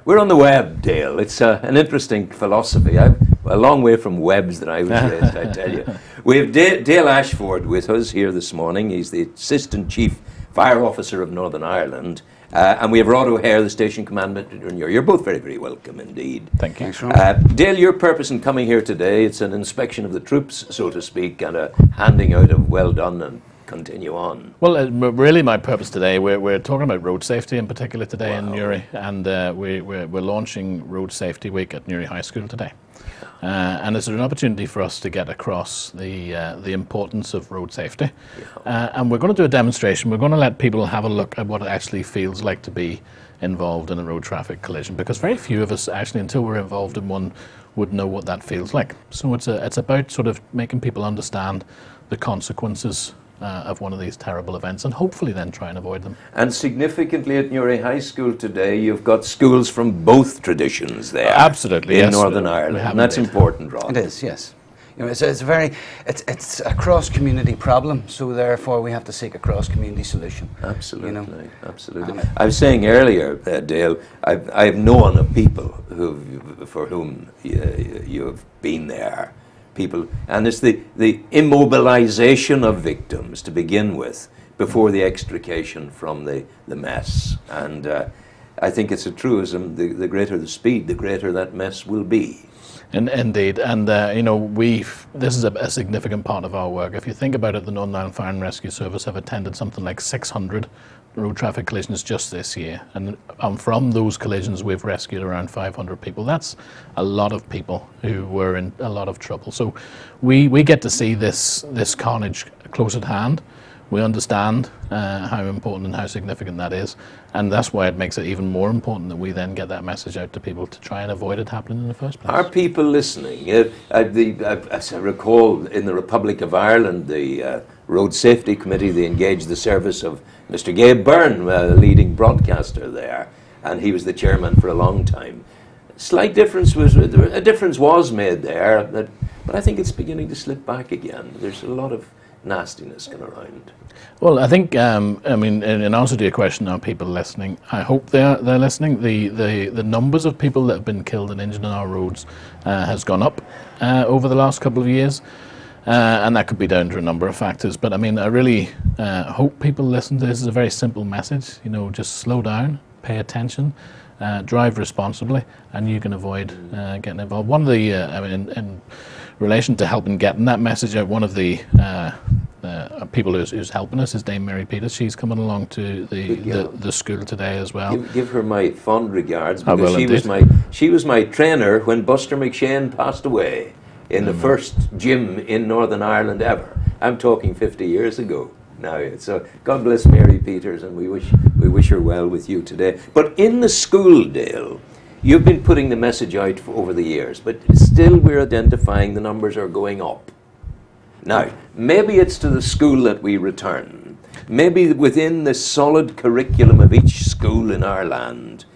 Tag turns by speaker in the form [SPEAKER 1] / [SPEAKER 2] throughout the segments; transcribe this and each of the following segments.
[SPEAKER 1] We're on the web, Dale. It's an interesting philosophy. I'm a long way from webs that I was raised, I tell you. We have Dale Ashford with us here this morning. He's the Assistant Chief Fire Officer of Northern Ireland. And we have Rod O'Hare, the Station Commander. You're both very, very welcome indeed.
[SPEAKER 2] Thank you.
[SPEAKER 1] Dale, your purpose in coming here today, it's an inspection of the troops, so to speak, and a handing out of well done and continue on.
[SPEAKER 2] Well, really my purpose today, we're talking about road safety in particular today in Newry, and we're launching Road Safety Week at Newry High School today. And it's an opportunity for us to get across the importance of road safety. And we're going to do a demonstration. We're going to let people have a look at what it actually feels like to be involved in a road traffic collision, because very few of us actually, until we're involved in one, would know what that feels like. So it's about sort of making people understand the consequences of one of these terrible events, and hopefully then try and avoid them.
[SPEAKER 1] And significantly at Newry High School today, you've got schools from both traditions there.
[SPEAKER 2] Absolutely,
[SPEAKER 1] in
[SPEAKER 2] yes,
[SPEAKER 1] Northern Ireland, and that's important, Rod.
[SPEAKER 3] It is, yes. You know, it's a cross-community problem, so therefore we have to seek a cross-community solution.
[SPEAKER 1] Absolutely,
[SPEAKER 3] you know?
[SPEAKER 1] Absolutely. I was saying earlier, Dale, I've known of people for whom you have been there. People, and it's the immobilization of victims to begin with before the extrication from the mess. And I think it's a truism, the greater the speed, the greater that mess will be.
[SPEAKER 2] Indeed, and you know, this is a significant part of our work. If you think about it, the Northern Ireland Fire and Rescue Service have attended something like 600 road traffic collisions just this year, and from those collisions we've rescued around 500 people. That's a lot of people who were in a lot of trouble. So we get to see this carnage close at hand. We understand how important and how significant that is, and that's why it makes it even more important that we then get that message out to people to try and avoid it happening in the first place.
[SPEAKER 1] Are people listening? As I recall, in the Republic of Ireland, the Road Safety Committee, they engaged the service of Mr. Gabe Byrne, leading broadcaster there, and he was the chairman for a long time. A difference was made there, but I think it's beginning to slip back again. There's a lot of nastiness going around.
[SPEAKER 2] Well, I think, I mean, in answer to your question, are people listening? I hope they're listening. The numbers of people that have been killed and injured on our roads has gone up over the last couple of years. And that could be down to a number of factors. But I mean, I really hope people listen to this. It's a very simple message. You know, just slow down, pay attention, drive responsibly, and you can avoid getting involved. One of the, I mean, in relation to helping getting that message out, one of the people who's helping us is Dame Mary Peters. She's coming along to the school today as well.
[SPEAKER 1] Give her my fond regards, because she was my trainer when Buster McShane passed away in the first gym in Northern Ireland ever. I'm talking 50 years ago now. So God bless Mary Peters, and we wish her well with you today. But in the school, Dale, you've been putting the message out over the years, but still we're identifying the numbers are going up. Now, maybe it's to the school that we return. Maybe within the solid curriculum of each school in our land,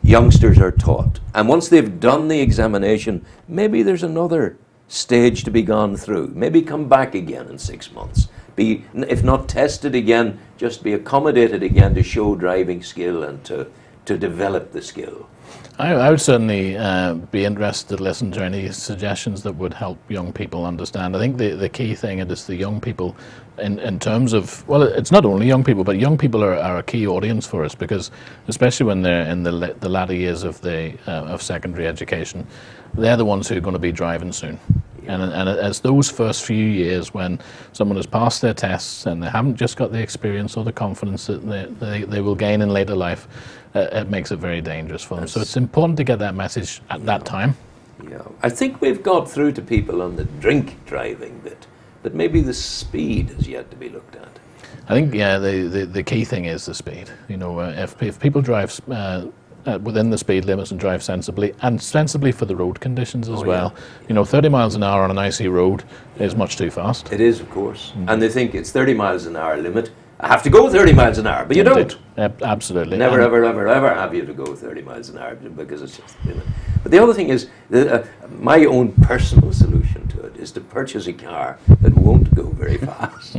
[SPEAKER 1] youngsters are taught. And once they've done the examination, maybe there's another stage to be gone through. Maybe come back again in 6 months. Be, if not tested again, just be accommodated again to show driving skill and to develop the skill.
[SPEAKER 2] I would certainly be interested to listen to any suggestions that would help young people understand. I think the key thing is the young people in terms of, well, it's not only young people, but young people are a key audience for us, because especially when they're in the latter years of secondary education, they're the ones who are going to be driving soon. And as those first few years when someone has passed their tests and they haven't just got the experience or the confidence that they will gain in later life, it makes it very dangerous for them. So it's important to get that message at that time.
[SPEAKER 1] Yeah, I think we've got through to people on the drink driving bit, but maybe the speed has yet to be looked at.
[SPEAKER 2] I think, yeah, the key thing is the speed. You know, if people drive within the speed limits and drive sensibly, and sensibly for the road conditions as well. Yeah. You know, 30 miles an hour on an icy road is much too fast.
[SPEAKER 1] It is, of course. And they think it's 30 miles an hour limit. I have to go 30 miles an hour, but you don't.
[SPEAKER 2] Absolutely.
[SPEAKER 1] Never, ever, ever, ever have you to go 30 miles an hour, because it's just the limit. But the other thing is, my own personal solution to it is to purchase a car that won't go very fast.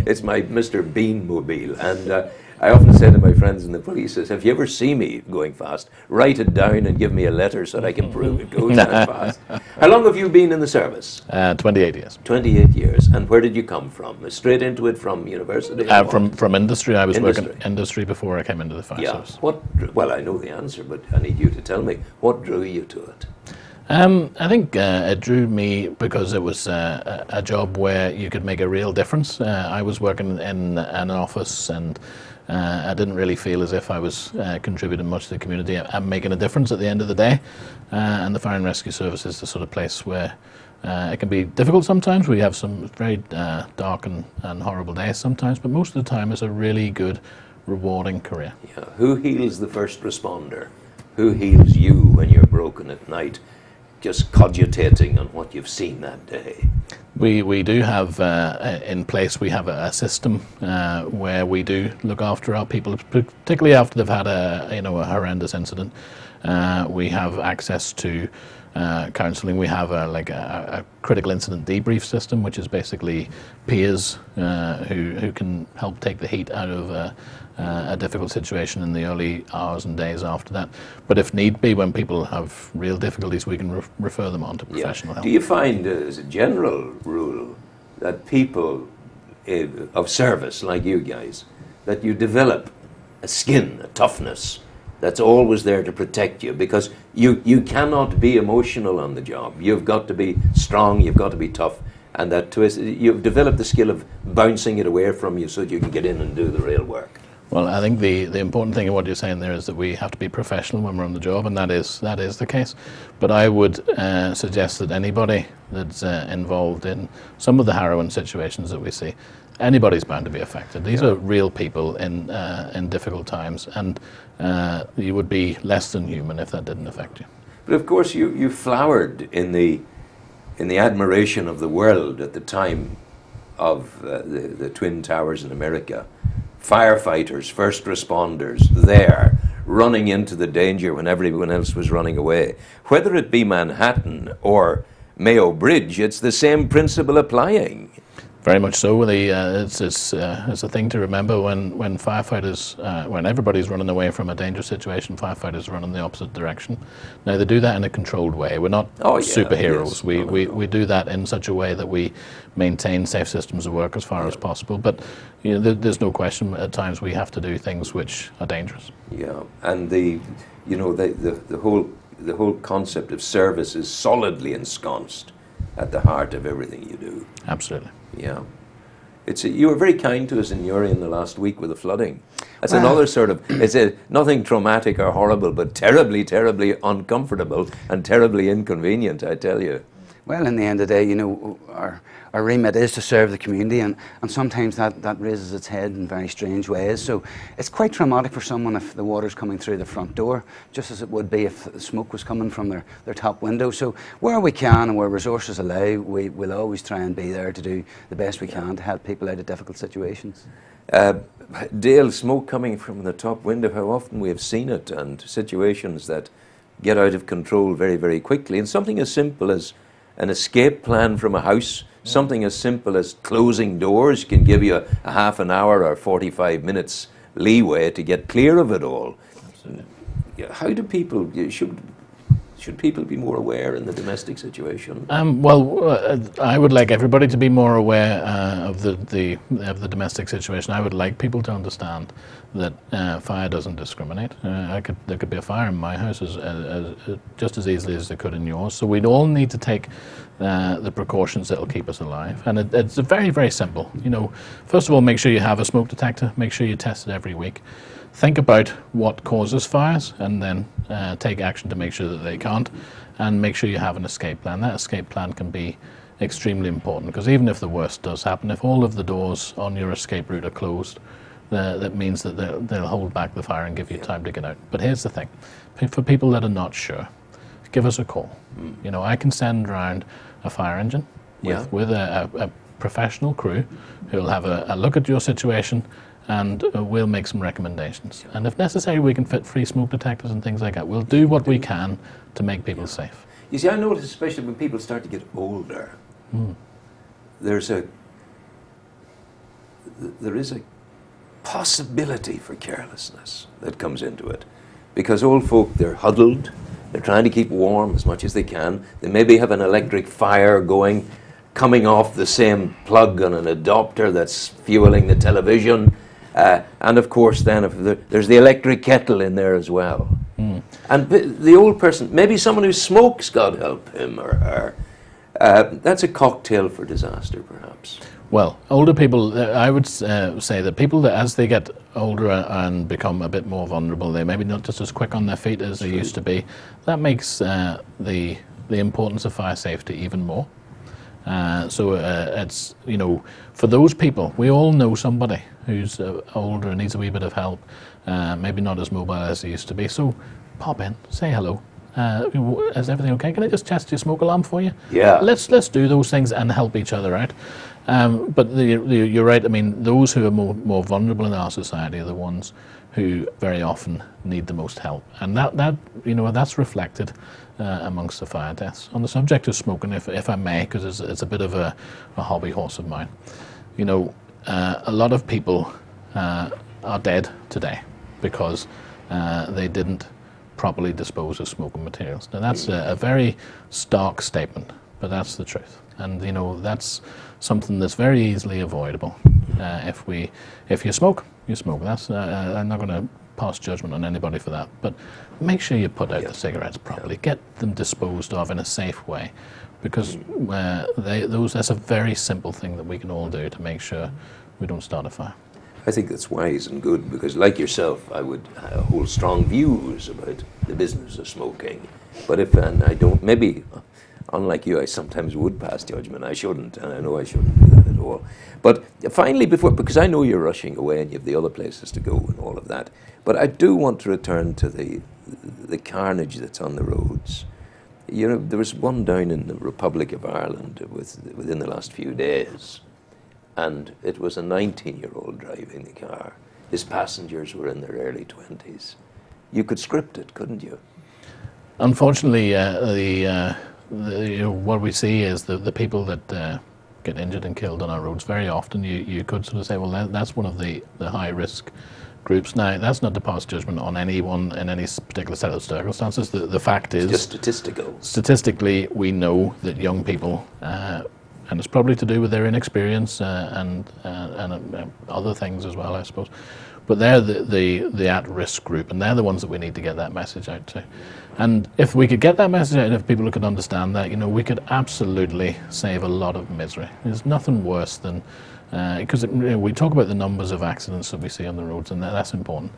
[SPEAKER 1] It's my Mr. Bean mobile, and I often say to my friends in the police, I say, if you ever see me going fast, write it down and give me a letter so that I can prove it goes that fast. How long have you been in the service?
[SPEAKER 2] 28 years.
[SPEAKER 1] 28 years. And where did you come from? Straight into it from university?
[SPEAKER 2] From industry. I was working industry before I came into the fire service.
[SPEAKER 1] Well, I know the answer, but I need you to tell me, what drew you to it?
[SPEAKER 2] I think it drew me because it was a job where you could make a real difference. I was working in an office, and I didn't really feel as if I was contributing much to the community. I'm making a difference at the end of the day, and the Fire and Rescue Service is the sort of place where it can be difficult sometimes. We have some very dark and horrible days sometimes, but most of the time it's a really good, rewarding career.
[SPEAKER 1] Yeah. Who heals the first responder? Who heals you when you're broken at night, just cogitating on what you've seen that day?
[SPEAKER 2] We do have in place, we have a system where we do look after our people, particularly after they've had a horrendous incident. We have access to counselling. We have a critical incident debrief system, which is basically peers who can help take the heat out of a difficult situation in the early hours and days after that. But if need be, when people have real difficulties, we can refer them on to professional help.
[SPEAKER 1] Do you find, as a general rule, that people of service like you guys, that you develop a skin, a toughness that's always there to protect you? Because you cannot be emotional on the job. You've got to be strong, you've got to be tough, and that you've developed the skill of bouncing it away from you so that you can get in and do the real work.
[SPEAKER 2] Well, I think the important thing in what you're saying there is that we have to be professional when we're on the job, and that is the case. But I would suggest that anybody that's involved in some of the harrowing situations that we see, anybody's bound to be affected. These are real people in difficult times, and you would be less than human if that didn't affect you.
[SPEAKER 1] But of course, you flowered in the admiration of the world at the time of the Twin Towers in America. Firefighters, first responders, there, running into the danger when everyone else was running away. Whether it be Manhattan or Mayo Bridge, it's the same principle applying.
[SPEAKER 2] Very much so. It's a thing to remember when firefighters, when everybody's running away from a dangerous situation, firefighters run in the opposite direction. Now, they do that in a controlled way. We're not superheroes. Yes. We do that in such a way that we maintain safe systems of work as far as possible. But there's no question at times we have to do things which are dangerous. Yeah,
[SPEAKER 1] and the whole concept of service is solidly ensconced at the heart of everything you do.
[SPEAKER 2] Absolutely.
[SPEAKER 1] Yeah. You were very kind to us in Uri in the last week with the flooding. That's another sort of, nothing traumatic or horrible, but terribly, terribly uncomfortable and terribly inconvenient, I tell you.
[SPEAKER 3] Well, in the end of the day, our remit is to serve the community, and sometimes that raises its head in very strange ways. So it's quite traumatic for someone if the water's coming through the front door, just as it would be if the smoke was coming from their top window. So where we can and where resources allow, we'll always try and be there to do the best we can to help people out of difficult situations.
[SPEAKER 1] Dale, smoke coming from the top window, how often we have seen it, and situations that get out of control very, very quickly. And something as simple as an escape plan from a house, something as simple as closing doors can give you a half an hour or 45 minutes leeway to get clear of it all. Absolutely. How do people, should people be more aware in the domestic situation?
[SPEAKER 2] I would like everybody to be more aware of the domestic situation. I would like people to understand that fire doesn't discriminate. There could be a fire in my house just as easily as there could in yours. So we'd all need to take the precautions that will keep us alive. And it's very, very simple. First of all, make sure you have a smoke detector. Make sure you test it every week. Think about what causes fires, and then take action to make sure that they can't, and make sure you have an escape plan. That escape plan can be extremely important, because even if the worst does happen, if all of the doors on your escape route are closed, that means that they'll hold back the fire and give you time to get out. But here's the thing, for people that are not sure, give us a call. I can send round a fire engine with a professional crew who'll have a look at your situation, and we'll make some recommendations. And if necessary, we can fit free smoke detectors and things like that. We'll do what we can to make people safe.
[SPEAKER 1] You see, I notice, especially when people start to get older, there is a possibility for carelessness that comes into it. Because old folk, they're huddled, they're trying to keep warm as much as they can. They maybe have an electric fire going, coming off the same plug on an adapter that's fueling the television. And of course then there's the electric kettle in there as well. Mm. And the old person, maybe someone who smokes, God help him or her, that's a cocktail for disaster perhaps.
[SPEAKER 2] Well, older people, I would say that people that as they get older and become a bit more vulnerable, they maybe not just as quick on their feet as they used to be. That makes the importance of fire safety even more. So it's, you know, for those people, we all know somebody who's older and needs a wee bit of help, maybe not as mobile as they used to be. So pop in, say hello. Is everything okay? Can I just test your smoke alarm for you?
[SPEAKER 1] Yeah.
[SPEAKER 2] Let's do those things and help each other out. But you're right. I mean, those who are more vulnerable in our society are the ones who very often need the most help, and that you know, that's reflected amongst the fire deaths. On the subject of smoking, if I may, because it's a bit of a hobby horse of mine, you know, a lot of people are dead today because they didn't properly dispose of smoking materials. Now that's a very stark statement, but that's the truth. And you know, that's something that's very easily avoidable. If you smoke, you smoke. That's I'm not going to pass judgment on anybody for that. But make sure you put out the cigarettes properly. Get them disposed of in a safe way, because that's a very simple thing that we can all do to make sure we don't start a fire.
[SPEAKER 1] I think that's wise and good, because like yourself, I would hold strong views about the business of smoking. But and I don't, maybe, unlike you, I sometimes would pass judgment. I shouldn't, and I know I shouldn't do that at all. But finally, because I know you're rushing away and you have the other places to go and all of that, but I do want to return to the carnage that's on the roads. You know, there was one down in the Republic of Ireland within the last few days, and it was a 19-year-old driving the car. His passengers were in their early 20s. You could script it, couldn't you?
[SPEAKER 2] Unfortunately, what we see is the people that get injured and killed on our roads, very often you could sort of say, well, that's one of the high-risk groups. Now, that's not to pass judgment on anyone in any particular set of circumstances. The fact is,
[SPEAKER 1] it's just statistical.
[SPEAKER 2] Statistically, we know that young people, and it's probably to do with their inexperience and other things as well, I suppose, but they're the at-risk group, and they're the ones that we need to get that message out to. And if we could get that message out, and if people could understand that, you know, we could absolutely save a lot of misery. There's nothing worse than, because we talk about the numbers of accidents that we see on the roads, and that's important.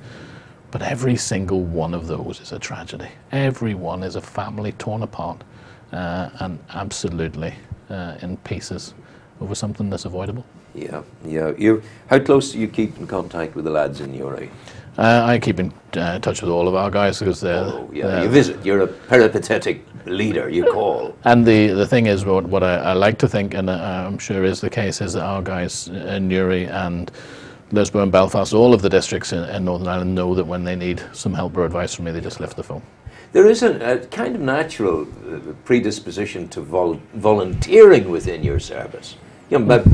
[SPEAKER 2] But every single one of those is a tragedy. Every one is a family torn apart and absolutely in pieces over something that's avoidable.
[SPEAKER 1] Yeah, yeah. How close do you keep in contact with the lads in Uri?
[SPEAKER 2] I keep in touch with all of our guys because they're...
[SPEAKER 1] Oh, yeah, you visit. You're a peripatetic leader, you call.
[SPEAKER 2] And the thing is, what I like to think, and I'm sure is the case, is that our guys in Uri and Lisburn, Belfast, all of the districts in Northern Ireland know that when they need some help or advice from me, they just lift the phone.
[SPEAKER 1] There is a kind of natural predisposition to volunteering within your service. You know, but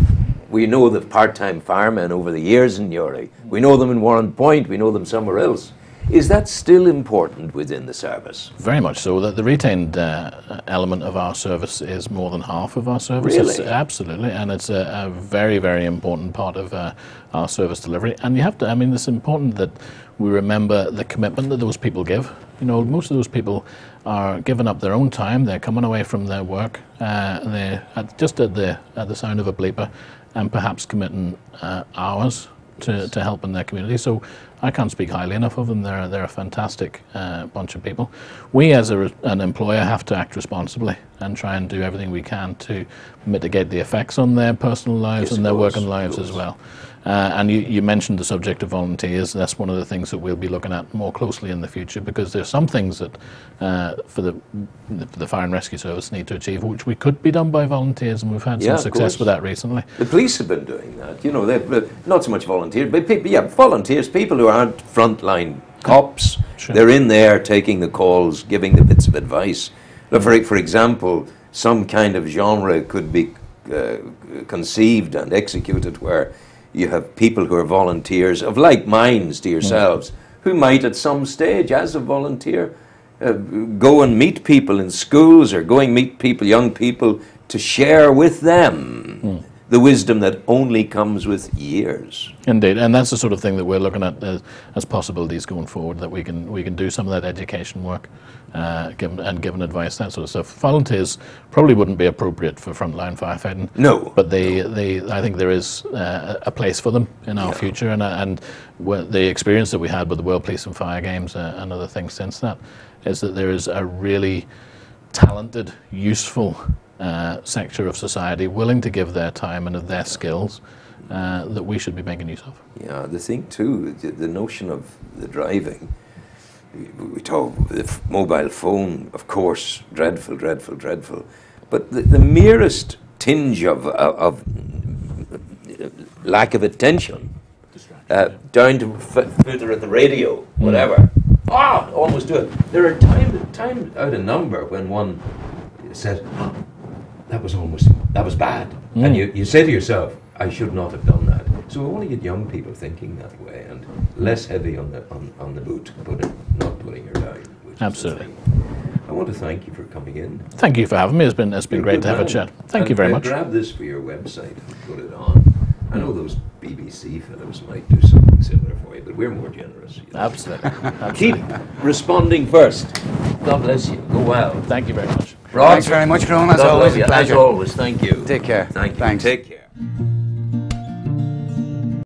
[SPEAKER 1] we know the part-time firemen over the years in Uri. We know them in Warren Point. We know them somewhere else. Is that still important within the service?
[SPEAKER 2] Very much so. The retained element of our service is more than half of our service.
[SPEAKER 1] Really?
[SPEAKER 2] Absolutely, and it's a very, very important part of our service delivery. And you have to, I mean, it's important that we remember the commitment that those people give. You know, most of those people are giving up their own time. They're coming away from their work. They're just at the sound of a bleeper, and perhaps committing hours to help in their community. So I can't speak highly enough of them. They're a fantastic bunch of people. We as an employer have to act responsibly and try and do everything we can to mitigate the effects on their personal lives and their working lives as well. And you mentioned the subject of volunteers. That's one of the things that we'll be looking at more closely in the future, because there's some things that for the Fire and Rescue Service need to achieve, which we could be done by volunteers, and we've had some success with that recently.
[SPEAKER 1] The police have been doing that. You know, they've not so much volunteers, but people, volunteers, people who aren't frontline cops.
[SPEAKER 2] Sure.
[SPEAKER 1] They're in there taking the calls, giving the bits of advice. For example, some kind of genre could be conceived and executed where You have people who are volunteers of like minds to yourselves, who might at some stage, as a volunteer, go and meet people in schools or go and meet people, young people, to share with them the wisdom that only comes with years.
[SPEAKER 2] Indeed, and that's the sort of thing that we're looking at as possibilities going forward, that we can do some of that education work, giving advice, that sort of stuff. Volunteers probably wouldn't be appropriate for frontline firefighting.
[SPEAKER 1] No.
[SPEAKER 2] But I think there is a place for them in our future, and the experience that we had with the World Police and Fire Games and other things since that is that there is a really talented, useful sector of society willing to give their time and of their skills that we should be making use of.
[SPEAKER 1] Yeah, the thing too, the notion of the driving, we talk the mobile phone, of course, dreadful, dreadful, dreadful, but the merest tinge of lack of attention, down to further at the radio, whatever, almost do it. There are times out of number when one says, that was bad. And you say to yourself, I should not have done that. So we want to get young people thinking that way and less heavy on the boot, not putting her down.
[SPEAKER 2] Absolutely.
[SPEAKER 1] I want to thank you for coming in.
[SPEAKER 2] Thank you for having me. It's been great to have a chat. Thank you very much.
[SPEAKER 1] Grab this for your website and put it on. I know those BBC fellows might do something similar for you, but we're more generous. You know?
[SPEAKER 2] Absolutely.
[SPEAKER 1] Keep responding first. God bless you. Go well.
[SPEAKER 2] Thank you very much.
[SPEAKER 3] Thanks very much, Ron. As always, a pleasure.
[SPEAKER 1] As always, thank you.
[SPEAKER 3] Take care.
[SPEAKER 1] Thank you.
[SPEAKER 3] Thanks.
[SPEAKER 1] Take care.